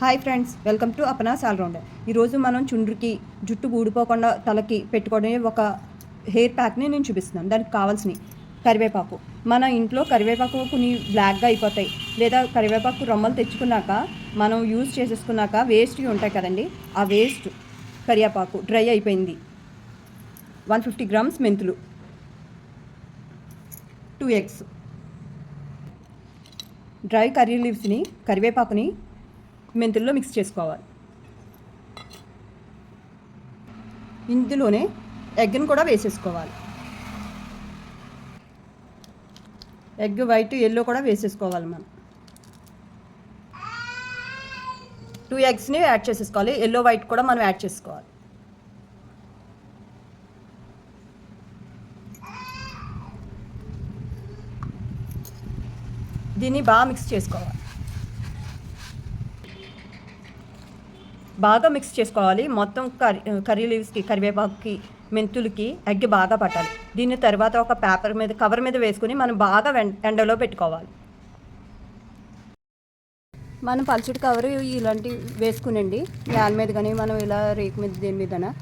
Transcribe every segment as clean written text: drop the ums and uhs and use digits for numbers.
Hi friends, welcome to Apna's all rounder. ఈరోజు మనం చుండ్రుకి జుట్టు ఊడిపోకుండా తలకి పెట్టుకోవడం ఒక హెయిర్ ప్యాక్ని నేను చూపిస్తున్నాను. దానికి కావాల్సిన కరివేపాకు. మన ఇంట్లో కరివేపాకు కొన్ని బ్లాక్గా అయిపోతాయి, లేదా కరివేపాకు రొమ్మలు తెచ్చుకున్నాక మనం యూజ్ చేసేసుకున్నాక వేస్ట్ ఉంటాయి కదండి. ఆ వేస్ట్ కరివేపాకు డ్రై అయిపోయింది. 150 గ్రామ్స్ మెంతులు, 2 ఎగ్స్. డ్రై కర్రీ లీవ్స్ని, కరివేపాకుని మెంతుల్లో మిక్స్ చేసుకోవాలి. ఇందులోనే ఎగ్ని కూడా వేసేసుకోవాలి. ఎగ్ వైట్ ఎల్లో కూడా వేసేసుకోవాలి. మనం 2 ఎగ్స్ని యాడ్ చేసేసుకోవాలి. ఎల్లో వైట్ కూడా మనం యాడ్ చేసుకోవాలి. దీన్ని బాగా మిక్స్ చేసుకోవాలి. బాగా మిక్స్ చేసుకోవాలి. మొత్తం కర్రీ లీవ్స్కి, కరివేపాకుకి, మెంతులకి ఎగ్ బాగా పట్టాలి. దీని తర్వాత ఒక పేపర్ మీద, కవర్ మీద వేసుకుని మనం బాగా ఎండలో పెట్టుకోవాలి. మనం పల్చటి కవర్ ఇలాంటి వేసుకునండి, నేల మీద కానీ మనం ఇలా రేకు మీద దేని మీద,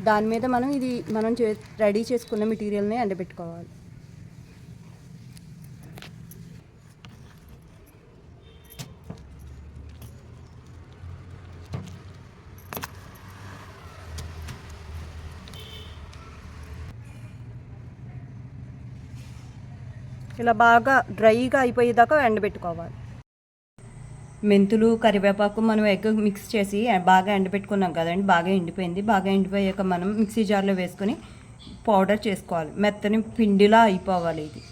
దాని మీద మనం రెడీ చేసుకున్న మెటీరియల్ని ఎండబెట్టుకోవాలి. ఇలా బాగా డ్రైగా అయిపోయేదాకా ఎండబెట్టుకోవాలి. మెంతులు, కరివేపాకు మనం ఎగ్ మిక్స్ చేసి బాగా ఎండబెట్టుకున్నాం కదండి. బాగా ఎండిపోయింది. బాగా ఎండిపోయాక మనం మిక్సీ జార్లో వేసుకొని పౌడర్ చేసుకోవాలి. మెత్తని పిండిలా అయిపోవాలి. ఇది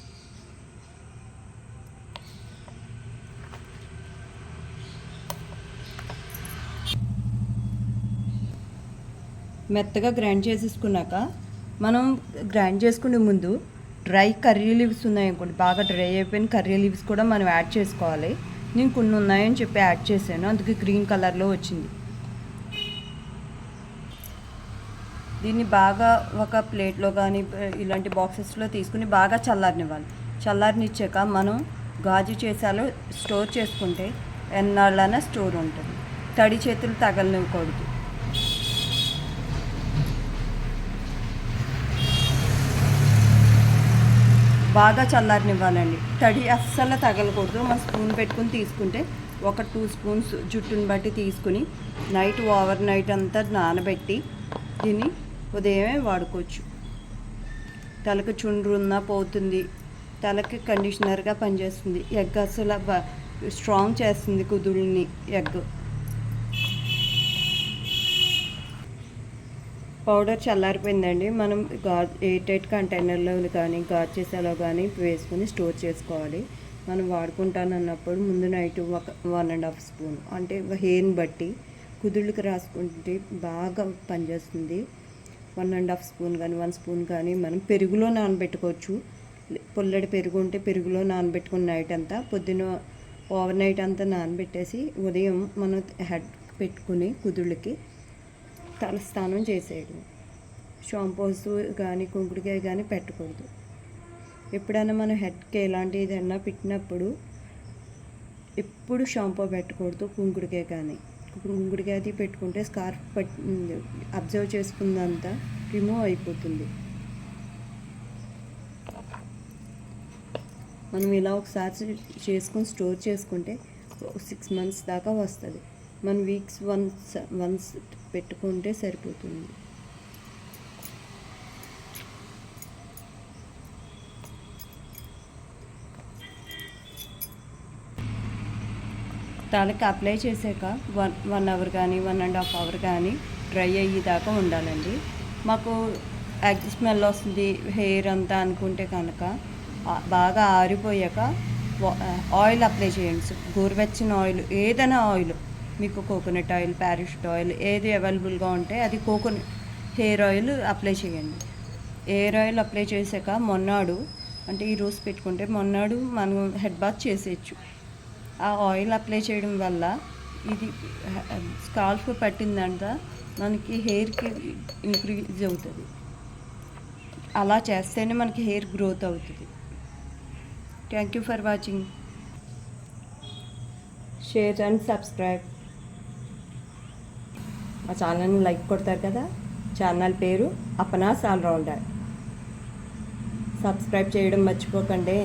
మెత్తగా గ్రైండ్ చేసేసుకున్నాక మనం గ్రైండ్ చేసుకునే ముందు డ్రై కర్రీ లీవ్స్ ఉన్నాయనుకోండి, బాగా డ్రై అయిపోయిన కర్రీ లీవ్స్ కూడా మనం యాడ్ చేసుకోవాలి. నేను కొన్ని ఉన్నాయని చెప్పి యాడ్ చేశాను, అందుకే గ్రీన్ కలర్లో వచ్చింది. దీన్ని బాగా ఒక ప్లేట్లో కానీ ఇలాంటి బాక్సెస్లో తీసుకుని బాగా చల్లారనివ్వాలి. చల్లారనిచ్చాక మనం గాజు సీసాలో స్టోర్ చేసుకుంటే ఎన్నాళ్ళైనా స్టోర్ ఉంటుంది. తడి చేతులు తగలనివ్వకూడదు. బాగా చల్లారనివ్వాలండి. తడి అస్సలు తగలకూడదు. మనం స్పూన్ పెట్టుకుని తీసుకుంటే ఒక 2 స్పూన్స్ జుట్టుని బట్టి తీసుకుని ఓవర్ నైట్ అంతా నానబెట్టి దీన్ని ఉదయమే వాడుకోవచ్చు. తలకు చుండ్రు ఉన్నా పోతుంది. తలకి కండిషనర్గా పనిచేస్తుంది. ఎగ్ అసలు స్ట్రాంగ్ చేస్తుంది కుదుళ్ళని. Egg powder చల్లారిపోయిందండి. మనం ఎయిర్ కంటైనర్లో కానీ గాజు కానీ వేసుకొని స్టోర్ చేసుకోవాలి. మనం వాడుకుంటానన్నప్పుడు ముందు నైట్ 1.5 స్పూన్, అంటే హెయిర్ని బట్టి కుదుళ్ళకి రాసుకుంటే బాగా పనిచేస్తుంది. 1.5 స్పూన్ కానీ 1 స్పూన్ కానీ మనం పెరుగులో నానబెట్టుకోవచ్చు. పుల్లడి పెరుగు ఉంటే పెరుగులో నానబెట్టుకుని నైట్ అంతా, పొద్దున ఓవర్ నైట్ అంతా నానబెట్టేసి ఉదయం మనం హెడ్ పెట్టుకుని కుదుళ్ళకి తలస్నానం చేసేయడం. షాంపూస్ కానీ కుంకుడుకాయ కానీ పెట్టకూడదు. ఎప్పుడైనా మనం హెడ్కి ఎలాంటి ఏదైనా పెట్టినప్పుడు ఎప్పుడు షాంపూ పెట్టకూడదు. కుంకుడుకాయ కానీ కుంకుడుకాయ పెట్టుకుంటే స్కార్ఫ్ అబ్జర్వ్ చేసుకుందంతా రిమూవ్ అయిపోతుంది. మనం ఇలా ఒకసారి చేసుకొని స్టోర్ చేసుకుంటే 6 months దాకా వస్తుంది. మనం వీక్స్ వన్స్ పెట్టుకుంటే సరిపోతుంది. తలకి అప్లై చేసాక 1 hour కానీ 1.5 hour కానీ డ్రై అయ్యేదాకా ఉండాలండి. మాకు ఎగ్ స్మెల్ వస్తుంది హెయిర్ అంతా అనుకుంటే కనుక బాగా ఆరిపోయాక ఆయిల్ అప్లై చేయండి. గోరువెచ్చని ఆయిల్, ఏదైనా ఆయిల్, మీకు కోకోనట్ ఆయిల్, ప్యారాషూట్ ఆయిల్ ఏది అవైలబుల్గా ఉంటే అది హెయిర్ ఆయిల్ అప్లై చేయండి. హెయిర్ ఆయిల్ అప్లై చేశాక మొన్నాడు, అంటే ఈరోజు పెట్టుకుంటే మొన్నాడు మనం హెడ్ బాత్ చేసేయచ్చు. ఆ ఆయిల్ అప్లై చేయడం వల్ల ఇది స్కాల్ఫ్ పట్టిందంతా మనకి హెయిర్కి ఇంక్రీజ్ అవుతుంది. అలా చేస్తేనే మనకి హెయిర్ గ్రోత్ అవుతుంది. Thank you for watching. Share and subscribe. మా ఛానల్ని లైక్ కొడతారు కదా. ఛానల్ పేరు అపనాస్ ఆల్రౌండర్. సబ్స్క్రైబ్ చేయడం మర్చిపోకండి.